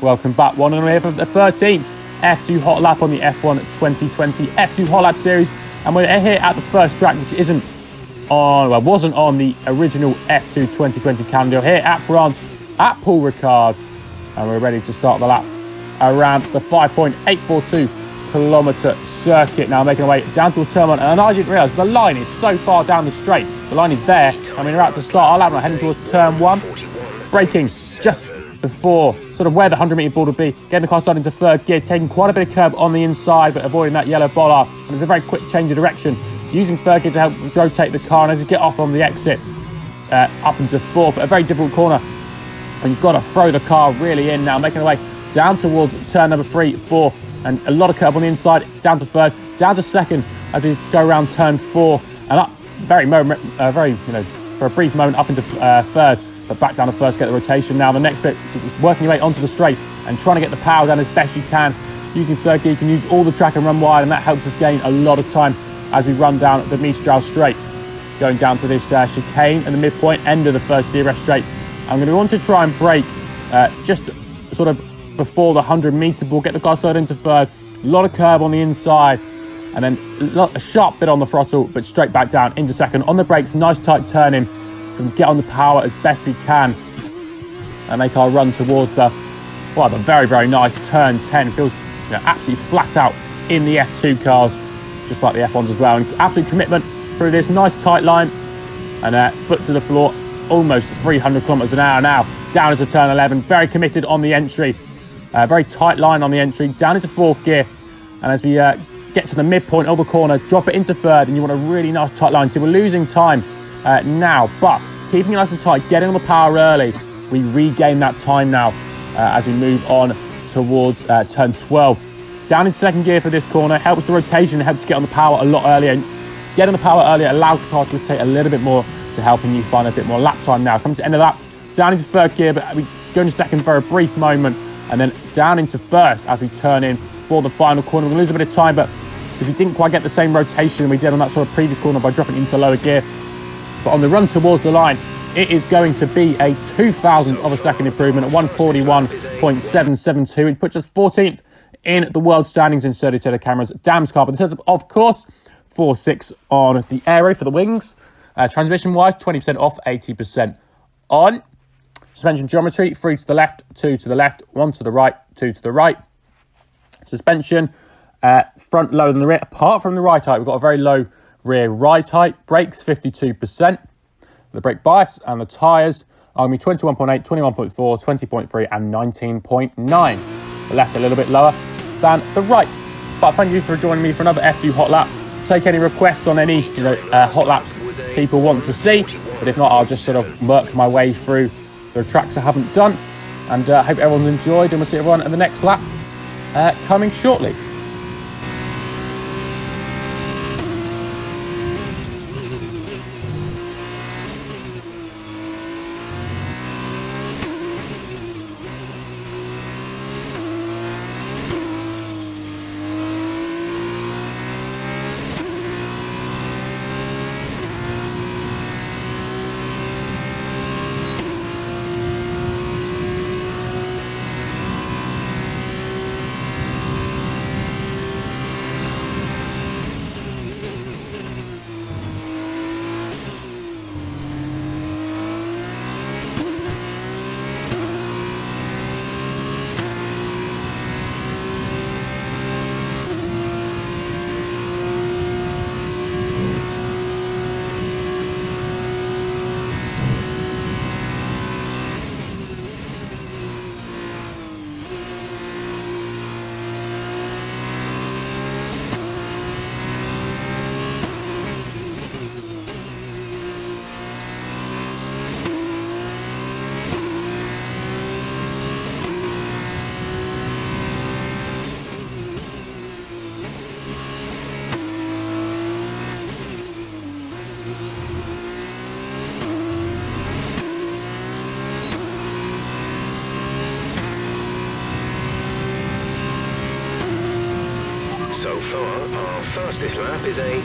Welcome back, one and here for the 13th F2 Hot Lap on the F1 2020 F2 Hot Lap series. And we're here at the first track, which wasn't on the original F2 2020 calendar. Here at France, at Paul Ricard. And we're ready to start the lap around the 5.842 kilometre circuit. Now making our way down towards turn 1. And I didn't realise the line is so far down the straight. The line is there. I mean, we're about to start our lap. We're heading towards turn 1. Braking just before sort of where the 100-metre board would be, getting the car started into third gear, taking quite a bit of curb on the inside, but avoiding that yellow bollard. And it's a very quick change of direction, using third gear to help rotate the car. And as you get off on the exit, up into fourth, but a very difficult corner. And you've got to throw the car really in now, making our way down towards turn number 3, 4, and a lot of curb on the inside, down to third, down to second as we go around turn 4, and up for a brief moment up into third. But back down to first, get the rotation. Now the next bit is working your way onto the straight and trying to get the power down as best you can. Using third gear, you can use all the track and run wide, and that helps us gain a lot of time as we run down the Mistral straight. Going down to this chicane and the midpoint end of the first DRS straight. I'm going to want to try and brake just sort of before the 100-metre ball, get the car slowed into third. A lot of curb on the inside, and then a sharp bit on the throttle, but straight back down into second. On the brakes, nice tight turn in. So we can get on the power as best we can and make our run towards the very, very nice turn 10. Feels absolutely flat out in the F2 cars, just like the F1s as well. And absolute commitment through this nice tight line, and foot to the floor, almost 300 kilometers an hour now. Down into turn 11, very committed on the entry. Very tight line on the entry, down into fourth gear. And as we get to the midpoint of the corner, drop it into third, and you want a really nice tight line. So we're losing time now, but keeping it nice and tight, getting on the power early, we regain that time now as we move on towards turn 12. Down in second gear for this corner, helps the rotation, helps you get on the power a lot earlier. Getting the power earlier allows the car to rotate a little bit more, to helping you find a bit more lap time now. Coming to the end of that, down into third gear, but we go into second for a brief moment, and then down into first as we turn in for the final corner. We're going to lose a bit of time, but if we didn't quite get the same rotation we did on that sort of previous corner by dropping into the lower gear. But on the run towards the line, it is going to be a 2,000th of a second improvement at 141.772. It puts us 14th in the world standings in Certified cameras. Dam's car, but this is, of course, 4.6 on the aero for the wings. Transmission-wise, 20% off, 80% on. Suspension geometry, 3 to the left, 2 to the left, 1 to the right, 2 to the right. Suspension, front lower than the rear. Apart from the right height, we've got a very low rear right height. Brakes, 52%. The brake bias and the tyres are going to be 21.8, 21.4, 20.3 and 19.9. The left a little bit lower than the right. But thank you for joining me for another F2 Hot Lap. Take any requests on any hot laps people want to see. But if not, I'll just sort of work my way through the tracks I haven't done. And I hope everyone's enjoyed, and we'll see everyone at the next lap coming shortly. So far, our fastest lap is a